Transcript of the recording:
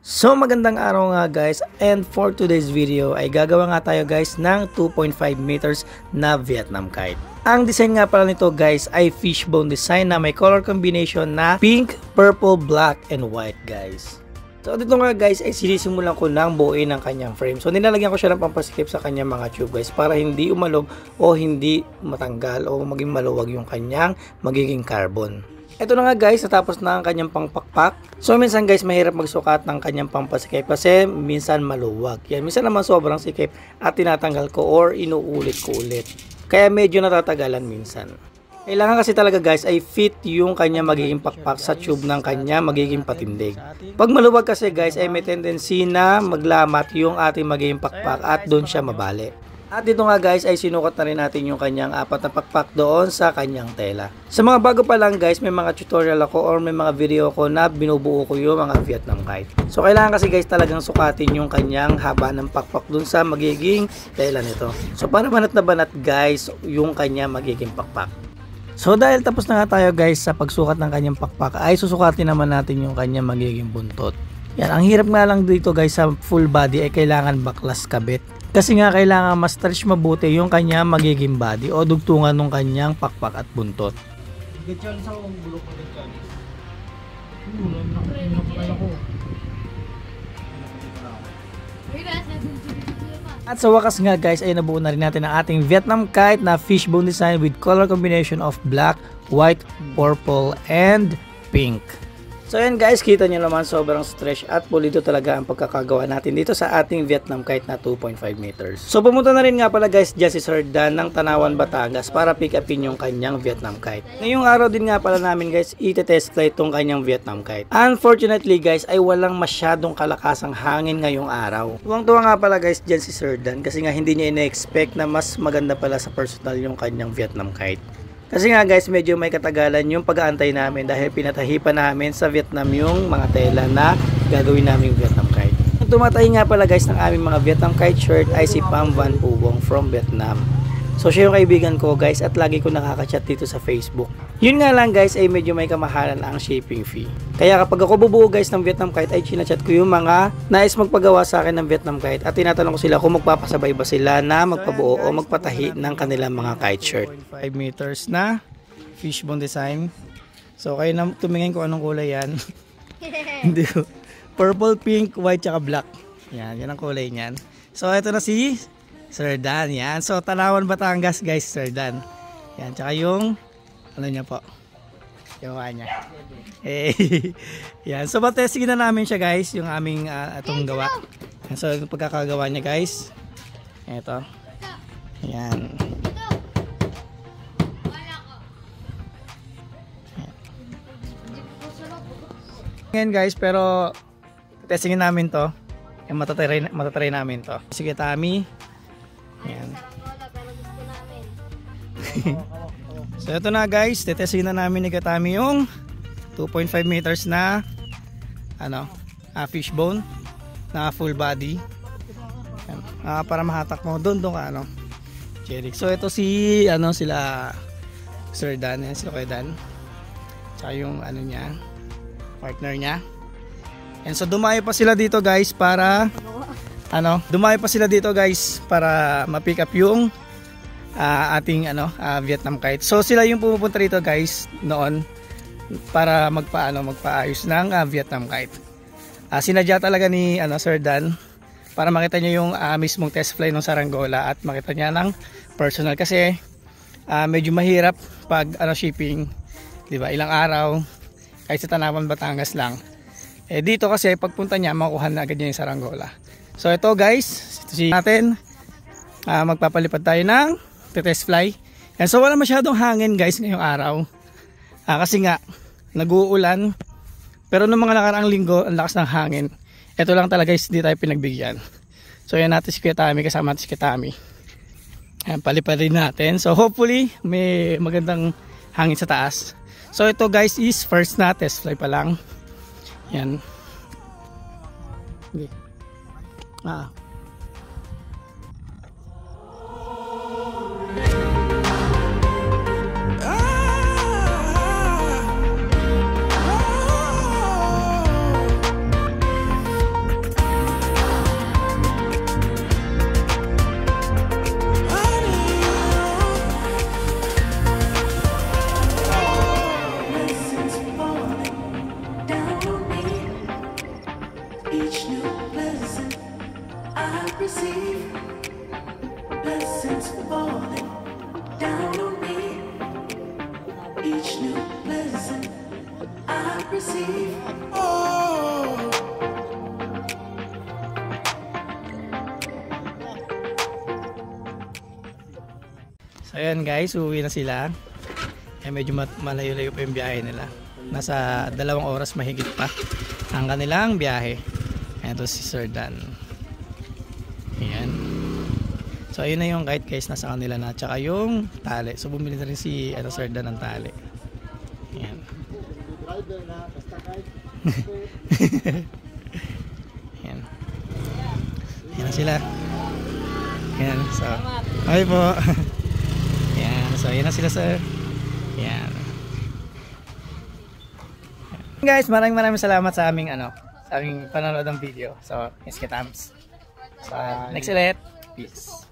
So magandang araw nga guys, and for today's video ay gagawa nga tayo guys ng 2.5 meters na Vietnam kite. Ang design nga pala nito guys ay fishbone design na may color combination na pink, purple, black, and white guys. So dito nga guys ay sinisimulan ko ng buuin ng kanyang frame. So nilalagyan ko siya ng pampasikip sa kanyang mga tube guys para hindi umalog o hindi matanggal o maging maluwag yung kanyang magiging carbon. Ito na nga guys, natapos na ang kanyang pangpakpak. So minsan guys, mahirap magsukat ng kanyang pampasikip kasi minsan maluwag. Yan, minsan naman sobrang sikip at tinatanggal ko or inuulit ko ulit. Kaya medyo natatagalan minsan. Kailangan kasi talaga guys ay fit yung kanyang magiging pakpak sa tube ng kanya magiging patindig. Pag maluwag kasi guys ay may tendency na maglamat yung ating magiging pakpak at doon siya mabali. At dito nga guys ay sinukat na rin natin yung kanyang apat na pakpak doon sa kanyang tela. Sa mga bago pa lang guys, may mga tutorial ako or may mga video ko na binubuo ko yung mga Vietnam kite. So kailangan kasi guys talagang sukatin yung kanyang haba ng pakpak doon sa magiging tela nito. So para banat na banat guys yung kanyang magiging pakpak. So dahil tapos na nga tayo guys sa pagsukat ng kanyang pakpak ay susukatin naman natin yung kanyang magiging buntot. Yan, ang hirap nga lang dito guys sa full body ay kailangan baklas kabit. Kasi nga kailangan ma-stretch mabuti yung kanya magiging body o dugtungan ng kanyang pakpak at buntot. At sa wakas nga guys ay nabuo na rin natin ang ating Vietnam kite na fishbone design with color combination of black, white, purple, and pink. So yan guys, kita nyo naman sobrang stretch at pulido talaga ang pagkakagawa natin dito sa ating Vietnam kite na 2.5 meters. So pumunta na rin nga pala guys dyan si Sir Dan ng Tanawan, Batangas para pick upin yung kanyang Vietnam kite. Ngayong araw din nga pala namin guys itetest flight tong kanyang Vietnam kite. Unfortunately guys ay walang masyadong kalakasang hangin ngayong araw. Tuwang-tuwa nga pala guys dyan si Sir Dan kasi nga hindi niya ina-expect na mas maganda pala sa personal yung kanyang Vietnam kite. Kasi nga guys, medyo may katagalan yung pag-aantay namin dahil pinatahipan namin sa Vietnam yung mga tela na gagawin naming Vietnam kite. Ang tumatahi nga pala guys ng aming mga Vietnam kite shirt ay si Pam Van Phuong from Vietnam. So siya yung kaibigan ko guys at lagi ko nakaka-chat dito sa Facebook. Yun nga lang guys ay medyo may kamahalan ang shipping fee. Kaya kapag ako bubuo guys ng Vietnam kite ay chinachat ko yung mga nais magpagawa sa akin ng Vietnam kite at tinatanong ko sila kung magpapasabay ba sila na magpabuo o magpatahi ng kanilang mga kite shirt. 5 meters na fishbone design. So kayo na tumingin kung anong kulay yan. Hindi ko. Purple, pink, white, tsaka black. Yan ang kulay niyan. So ito na si Sir Dan, yan. So, Tanawan, Batangas, guys, Sir Dan. Yan, tsaka yung, ano niya po, yung niya. Yan, so, matestingin na namin siya, guys, yung aming itong gawa. Yan, so, yung pagkakagawa niya, guys. Ito. Yan. Ngayon, guys, pero, testingin namin to. Yan, matatry namin to. Sige, Tami. Yan. So ito na guys, tetestin na namin ni Katami yung 2.5 meters na fishbone na full body. Yan. Para mahatak mo doon ka Jeric. So ito si sila Sir Dan, yan, sila kay Dan. Tsaka yung niya, partner niya. And so dumayo pa sila dito guys para ma-pick up yung ating Vietnam kite. So sila yung pumupunta rito guys noon para magpaayos ng Vietnam kite. Sinadya talaga ni Sir Dan para makita niya yung mismong test fly ng saranggola at makita niya ng personal kasi medyo mahirap pag shipping, 'di ba? Ilang araw kahit sa Tanawan, Batangas lang. Dito kasi pagpunta niya makukuha na agad niya yung saranggola. So ito guys, natin magpapalipad tayo ng test fly. And so wala masyadong hangin guys ngayong araw. Kasi nga nag-uulan. Pero nung mga nakaraang linggo, ang lakas ng hangin. Ito lang talaga guys, hindi tayo pinagbigyan. So yan natin si Kuya Tami, kasama natin si Kuya Tami. Ayan, palipad rin natin. So hopefully may magandang hangin sa taas. So ito guys is first na test fly pa lang. Yan. Okay. Each new blessing I receive, blessings falling down on me. Each new blessing I receive. Oh. So ayan guys, uuwi na sila. Medyo malayo-layo pa yung biyahe nila. Nasa 2 oras mahigit pa ang kanilang biyahe. Ito si Sir Dan. Ayan. So ayun na yung kite guys, nasa kanila na. Tsaka yung tali. So bumili na rin si Sir Dan ng tali. Ayan. Ayan. Ayan na sila. Ayan. So, ay po. Ayan. So ayan na sila sir. Ayan. Guys, maraming salamat sa aming sa aming panonood ng video. So, yes, kitams. So, next ulit. Peace.